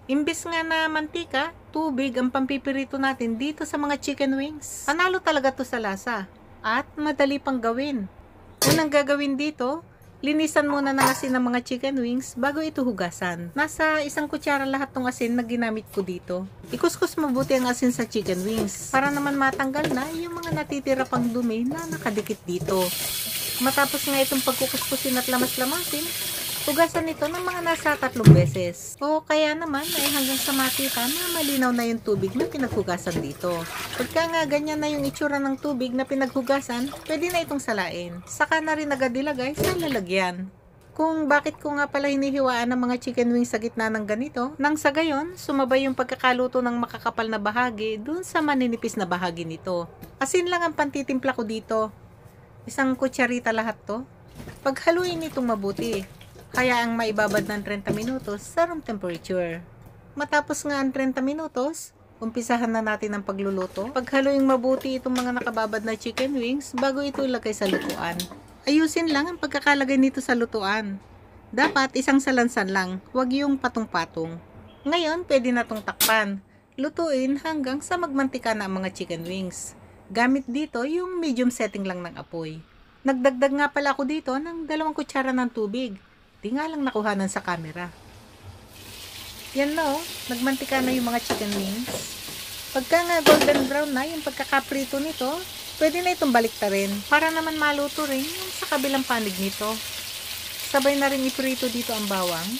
Imbis nga na mantika, tubig ang pampipirito natin dito sa mga chicken wings. Panalo talaga to sa lasa. At madali pang gawin. Unang gagawin dito, linisan muna ng asin ng mga chicken wings bago ito hugasan. Nasa 1 kutsara lahat ng asin na ginamit ko dito. Ikuskus mabuti ang asin sa chicken wings para naman matanggal na yung mga natitira pang dumi na nakadikit dito. Matapos nga itong pagkukuskusin at lamas-lamasin, hugasan ito ng mga nasa 3 beses. O kaya naman ay hanggang sa makita na malinaw na yung tubig na pinaghugasan dito. Pagka nga ganyan na yung itsura ng tubig na pinaghugasan, pwede na itong salain. Saka na rin agad ilagay sa lalagyan. Kung bakit ko nga pala hinihiwaan ng mga chicken wings sa gitna ng ganito, nang sa gayon, sumabay yung pagkakaluto ng makakapal na bahagi dun sa maninipis na bahagi nito. Asin lang ang pantitimpla ko dito. 1 kutsarita lahat to. Paghaluin itong mabuti, hayaang maibabad ng 30 minutos sa room temperature. Matapos nga ang 30 minutos, umpisahan na natin ang pagluluto. Paghaluin mabuti itong mga nakababad na chicken wings bago ito ilagay sa lutuan. Ayusin lang ang pagkakalagay nito sa lutuan. Dapat isang salansan lang, huwag yung patong-patong. Ngayon, pwede na itong takpan. Lutuin hanggang sa magmantika na ang mga chicken wings. Gamit dito yung medium setting lang ng apoy. Nagdagdag nga pala ako dito ng 2 kutsara ng tubig. Di nga lang nakuhanan sa camera. Yan na nagmantika na yung mga chicken wings. Pagka nga golden brown na yung pagkakaprito nito, pwede na itong baliktarin para naman maluto rin yung sa kabilang panig nito. Sabay na rin iprito dito ang bawang.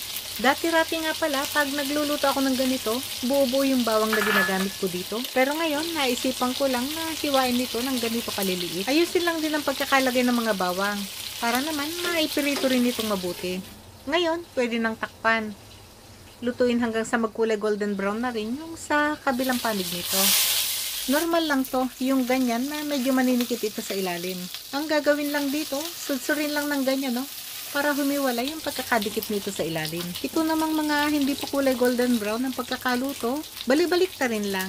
Dati-rati nga pala, pag nagluluto ako ng ganito, buo-buo yung bawang na ginagamit ko dito. Pero ngayon, naisipan ko lang na hiwain nito ng ganito kaliliit. Ayusin lang din ang pagkakalagay ng mga bawang para naman maipirito rin itong mabuti. Ngayon, pwede nang takpan. Lutuin hanggang sa magkulay golden brown na rin yung sa kabilang panig nito. Normal lang to, yung ganyan na medyo maninikit ito sa ilalim. Ang gagawin lang dito, sudsurin lang ng ganyan para humiwalay yung pagkakadikit nito sa ilalim. Ito namang mga hindi pa kulay golden brown ang pagkakaluto, balibalik ta rin lang.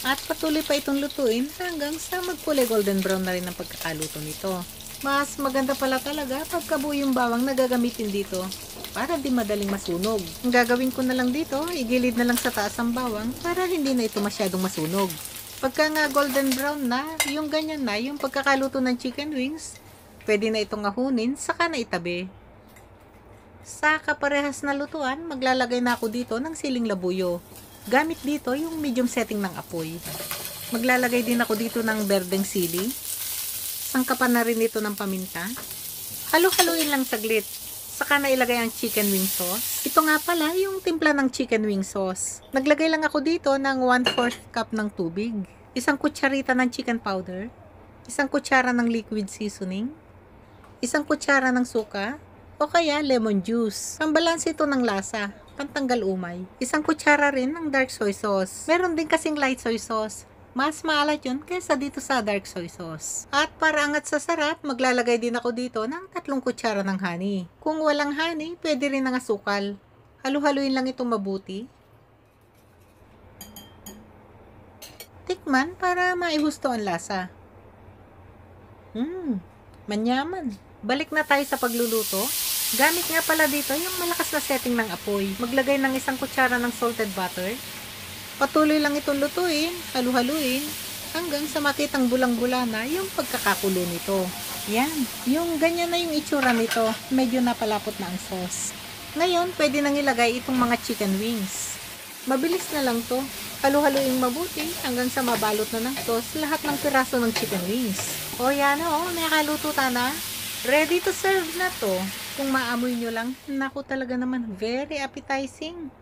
At patuloy pa itong lutuin hanggang sa magkulay golden brown na rin ang pagkakaluto nito. Mas maganda pala talaga pagkabuo yung bawang na gagamitin dito para di madaling masunog. Ang gagawin ko na lang dito, igilid na lang sa taas ang bawang para hindi na ito masyadong masunog. Pagka nga golden brown na, yung ganyan na, yung pagkakaluto ng chicken wings, pwede na itong ahunin, saka na itabi. Sa kaparehas na lutuan, maglalagay na ako dito ng siling labuyo. Gamit dito yung medium setting ng apoy. Maglalagay din ako dito ng berdeng sili. Sangkapan na rin ito ng paminta. Halo-haluin lang saglit. Saka na ilagay ang chicken wing sauce. Ito nga pala yung timpla ng chicken wing sauce. Naglagay lang ako dito ng 1/4 cup ng tubig. 1 kutsarita ng chicken powder. 1 kutsara ng liquid seasoning. 1 kutsara ng suka o kaya lemon juice. Pambalanse ito ng lasa, pantanggal umay. 1 kutsara rin ng dark soy sauce. Meron din kasing light soy sauce. Mas maalat yun kaysa dito sa dark soy sauce. At para angat sa sarap, maglalagay din ako dito ng 3 kutsara ng honey. Kung walang honey, pwede rin ng asukal. Halu-haluin lang itong mabuti. Tikman para maihusto ang lasa. Manyaman. Balik na tayo sa pagluluto. Gamit nga pala dito yung malakas na setting ng apoy. Maglagay ng 1 kutsara ng salted butter. Patuloy lang itong lutuin, halu-haluin, hanggang sa makitang bulang-bula na yung pagkakakulo nito. Yan, yung ganyan na yung itsura nito. Medyo napalapot na ang sauce. Ngayon, pwede nang ilagay itong mga chicken wings. Mabilis na lang to. Halu-haluin mabuti hanggang sa mabalot na ng sauce lahat ng piraso ng chicken wings. O yan nakaluto na. Ready to serve na to. Kung maamoy nyo lang, naku talaga naman, very appetizing.